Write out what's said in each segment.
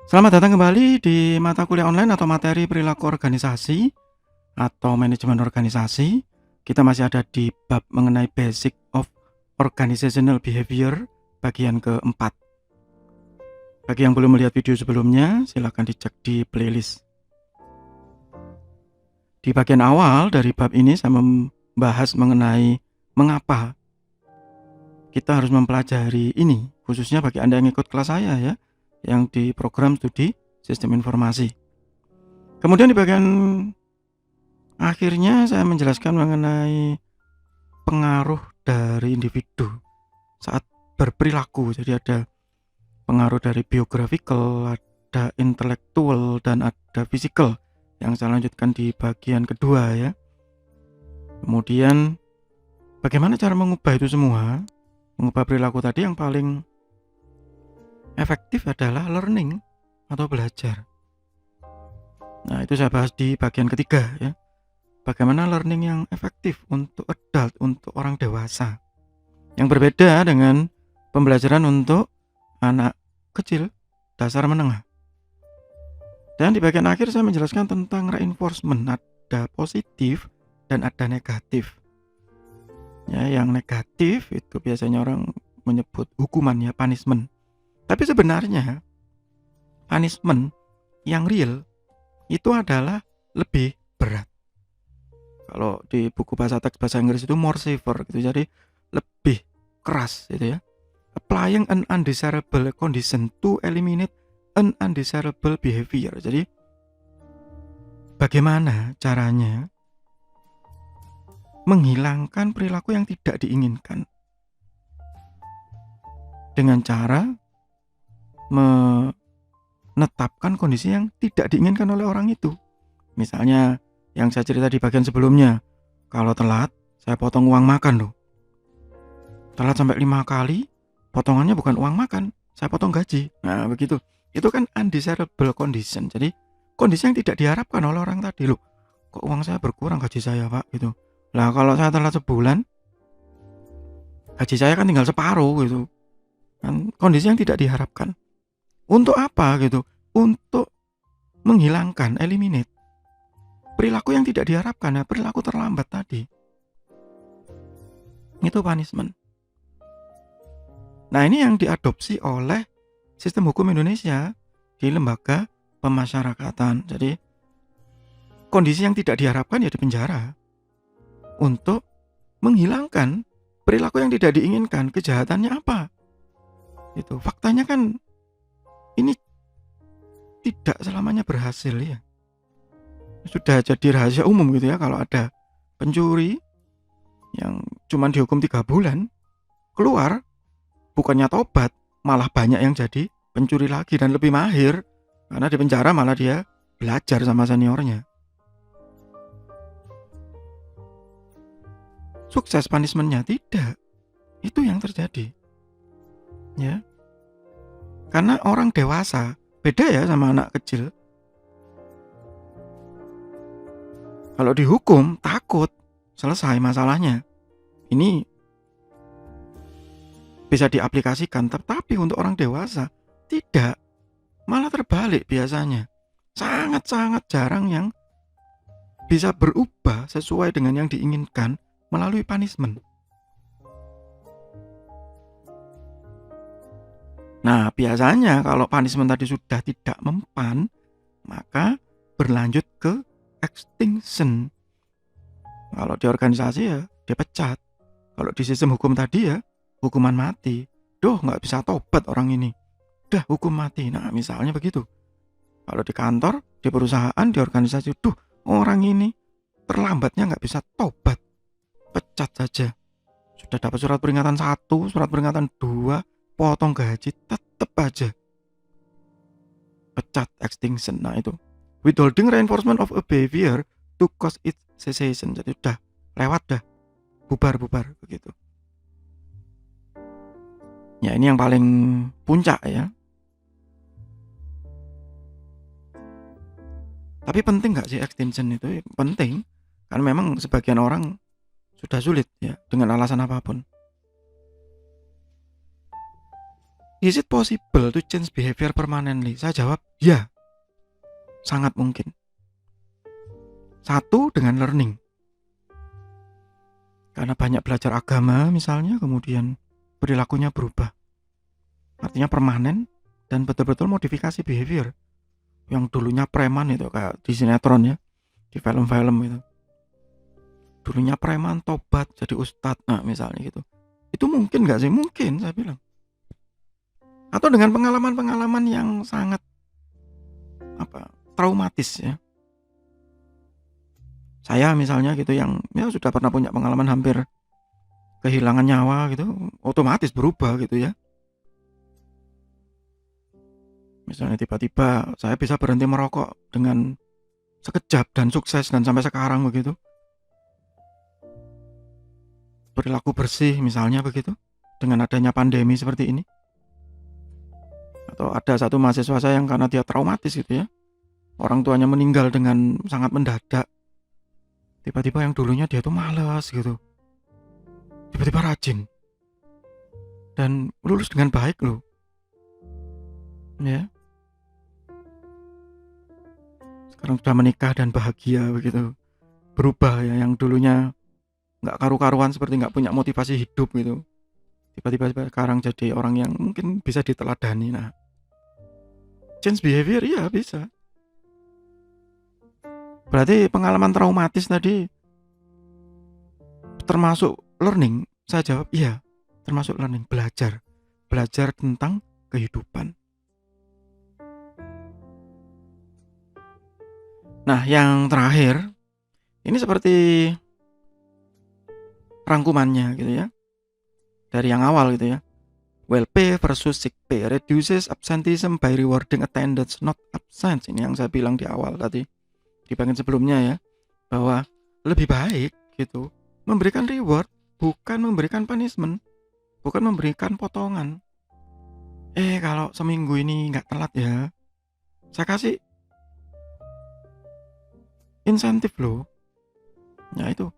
Selamat datang kembali di mata kuliah online atau materi perilaku organisasi atau manajemen organisasi. Kita masih ada di bab mengenai basic of organizational behavior bagian keempat. Bagi yang belum melihat video sebelumnya, silakan dicek di playlist. Di bagian awal dari bab ini saya membahas mengenai mengapa kita harus mempelajari ini, khususnya bagi Anda yang ikut kelas saya ya, yang di program studi sistem informasi. Kemudian di bagian akhirnya saya menjelaskan mengenai pengaruh dari individu saat berperilaku. Jadi ada pengaruh dari biographical, ada intelektual, dan ada physical yang saya lanjutkan di bagian kedua ya. Kemudian bagaimana cara mengubah itu semua? Mengubah perilaku tadi yang paling efektif adalah learning atau belajar. Nah, itu saya bahas di bagian ketiga ya. Bagaimana learning yang efektif untuk adult, untuk orang dewasa. Yang berbeda dengan pembelajaran untuk anak kecil, dasar menengah. Dan di bagian akhir saya menjelaskan tentang reinforcement, ada positif dan ada negatif. Ya, yang negatif itu biasanya orang menyebut hukuman ya, punishment. Tapi sebenarnya punishment yang real itu adalah lebih berat. Kalau di buku bahasa teks bahasa Inggris itu more severe gitu, jadi lebih keras gitu ya. Applying an undesirable condition to eliminate an undesirable behavior. Jadi bagaimana caranya menghilangkan perilaku yang tidak diinginkan dengan cara menetapkan kondisi yang tidak diinginkan oleh orang itu. Misalnya yang saya cerita di bagian sebelumnya, kalau telat saya potong uang makan loh. Telat sampai 5 kali, potongannya bukan uang makan, saya potong gaji. Nah begitu, itu kan undesirable condition. Jadi kondisi yang tidak diharapkan oleh orang tadi loh. Kok uang saya berkurang gaji saya pak gitu. Lah kalau saya telat sebulan, gaji saya kan tinggal separuh gitu. Kan kondisi yang tidak diharapkan. Untuk apa gitu? Untuk menghilangkan, eliminate perilaku yang tidak diharapkan ya, perilaku terlambat tadi. Itu punishment. Nah ini yang diadopsi oleh sistem hukum Indonesia di lembaga pemasyarakatan. Jadi kondisi yang tidak diharapkan ya di penjara untuk menghilangkan perilaku yang tidak diinginkan. Kejahatannya apa? Itu faktanya kan ini tidak selamanya berhasil ya. Sudah jadi rahasia umum gitu ya, kalau ada pencuri yang cuma dihukum 3 bulan keluar, bukannya tobat, malah banyak yang jadi pencuri lagi dan lebih mahir, karena di penjara malah dia belajar sama seniornya. Sukses punishment-nya tidak. Itu yang terjadi. Ya. Karena orang dewasa beda ya sama anak kecil. Kalau dihukum takut, selesai masalahnya. Ini bisa diaplikasikan, tetapi untuk orang dewasa tidak. Malah terbalik biasanya. Sangat-sangat jarang yang bisa berubah sesuai dengan yang diinginkan melalui punishment. Nah, biasanya kalau punishment tadi sudah tidak mempan, maka berlanjut ke extinction. Kalau di organisasi ya dia pecat. Kalau di sistem hukum tadi ya hukuman mati. Duh, nggak bisa tobat orang ini. Udah hukum mati. Nah misalnya begitu. Kalau di kantor, di perusahaan, di organisasi, duh orang ini terlambatnya nggak bisa tobat, pecat saja. Sudah dapat surat peringatan 1, surat peringatan 2, potong gaji, tetap aja pecat, extinction. Nah itu withholding reinforcement of a behavior to cause its cessation. Jadi udah lewat dah, bubar begitu. Ya ini yang paling puncak ya. Tapi penting gak sih extinction itu? Penting, karena memang sebagian orang sudah sulit ya dengan alasan apapun. Is it possible to change behavior permanently? Saya jawab, ya, sangat mungkin. Satu, dengan learning. Karena banyak belajar agama misalnya, kemudian perilakunya berubah. Artinya permanen dan betul-betul modifikasi behavior. Yang dulunya preman itu kayak di sinetron ya, di film-film itu. Dulunya preman tobat jadi ustadz, nah misalnya gitu. Itu mungkin gak sih? Mungkin, saya bilang. Atau dengan pengalaman-pengalaman yang sangat traumatis ya. Saya misalnya gitu yang ya sudah pernah punya pengalaman hampir kehilangan nyawa gitu, otomatis berubah gitu ya. Misalnya tiba-tiba saya bisa berhenti merokok dengan sekejap dan sukses dan sampai sekarang begitu. Perilaku bersih misalnya begitu dengan adanya pandemi seperti ini. Atau ada satu mahasiswa saya yang karena dia traumatis gitu ya, orang tuanya meninggal dengan sangat mendadak, tiba-tiba yang dulunya dia tuh malas gitu, tiba-tiba rajin dan lulus dengan baik loh ya. Sekarang sudah menikah dan bahagia begitu, berubah ya, yang dulunya nggak karu-karuan seperti nggak punya motivasi hidup gitu, tiba-tiba sekarang jadi orang yang mungkin bisa diteladani. Nah, change behavior ya bisa. Berarti pengalaman traumatis tadi termasuk learning? Saya jawab iya, termasuk learning, belajar tentang kehidupan. Nah, yang terakhir ini seperti rangkumannya gitu ya, dari yang awal gitu ya. Well pay versus sick pay reduces absenteeism by rewarding attendance not absence. Ini yang saya bilang di awal tadi, di bagian sebelumnya ya, bahwa lebih baik gitu memberikan reward, bukan memberikan punishment, bukan memberikan potongan. Kalau seminggu ini nggak telat ya, saya kasih insentif loh. Ya itu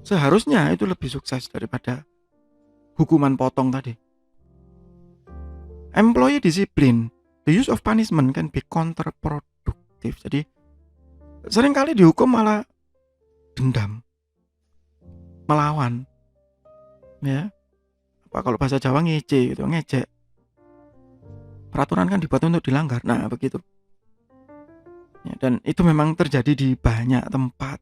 seharusnya itu lebih sukses daripada hukuman potong tadi. Employee discipline, the use of punishment can be counterproductive. Jadi seringkali dihukum malah dendam, melawan, ya. Apa kalau bahasa Jawa ngece gitu, ngejek. Peraturan kan dibuat untuk dilanggar. Nah begitu. Ya, dan itu memang terjadi di banyak tempat.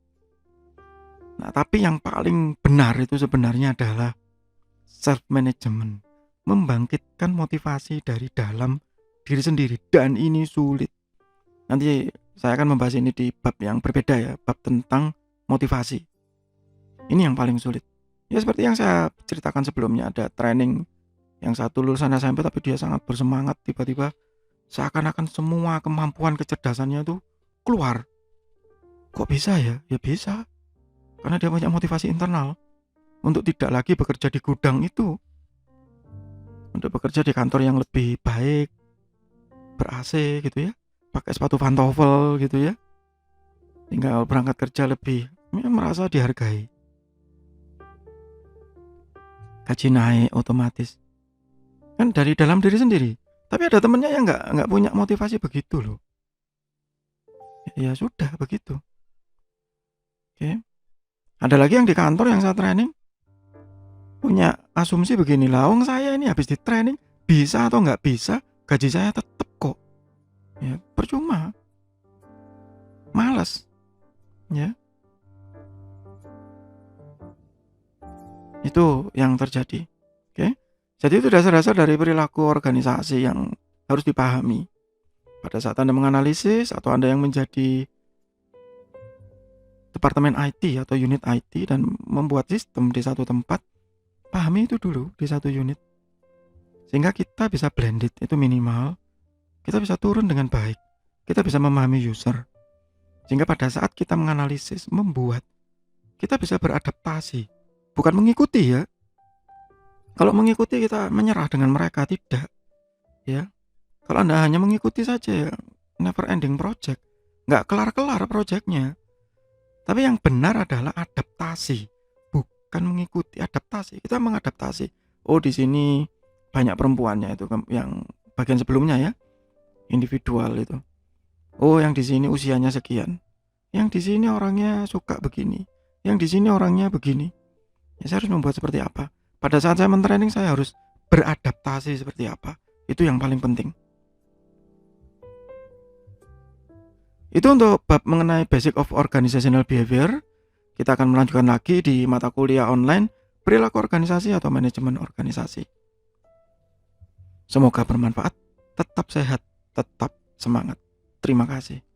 Nah tapi yang paling benar itu sebenarnya adalah self management, membangkitkan motivasi dari dalam diri sendiri, dan ini sulit. Nanti saya akan membahas ini di bab yang berbeda ya, bab tentang motivasi. Ini yang paling sulit. Ya seperti yang saya ceritakan sebelumnya, ada training yang satu lulusan SMP tapi dia sangat bersemangat, tiba-tiba seakan-akan semua kemampuan kecerdasannya itu keluar. Kok bisa ya? Ya bisa, karena dia punya motivasi internal untuk tidak lagi bekerja di gudang itu, untuk bekerja di kantor yang lebih baik, ber-AC gitu ya, pakai sepatu pantofel gitu ya, tinggal berangkat kerja lebih merasa dihargai, gaji naik otomatis kan dari dalam diri sendiri. Tapi ada temennya yang nggak punya motivasi begitu loh. Ya sudah begitu. Oke. Ada lagi yang di kantor yang saya training punya asumsi begini, lawang saya ini habis di training bisa atau nggak bisa, gaji saya tetap kok. Ya percuma, malas. Ya. Itu yang terjadi. Oke. Jadi itu dasar-dasar dari perilaku organisasi yang harus dipahami. Pada saat Anda menganalisis atau Anda yang menjadi departemen IT atau unit IT dan membuat sistem di satu tempat, pahami itu dulu di satu unit. Sehingga kita bisa blended, itu minimal. Kita bisa turun dengan baik. Kita bisa memahami user. Sehingga pada saat kita menganalisis, membuat, kita bisa beradaptasi. Bukan mengikuti ya. Kalau mengikuti kita menyerah dengan mereka, tidak. Ya. Kalau Anda hanya mengikuti saja ya, never ending project. Nggak kelar-kelar projectnya. Tapi yang benar adalah adaptasi, bukan mengikuti, adaptasi. Kita mengadaptasi. Oh di sini banyak perempuannya itu yang bagian sebelumnya ya, individual itu. Oh, yang di sini usianya sekian. Yang di sini orangnya suka begini. Yang di sini orangnya begini. Ya, saya harus membuat seperti apa? Pada saat saya mentraining saya harus beradaptasi seperti apa. Itu yang paling penting. Itu untuk bab mengenai basic of organizational behavior. Kita akan melanjutkan lagi di mata kuliah online perilaku organisasi atau manajemen organisasi. Semoga bermanfaat. Tetap sehat, tetap semangat. Terima kasih.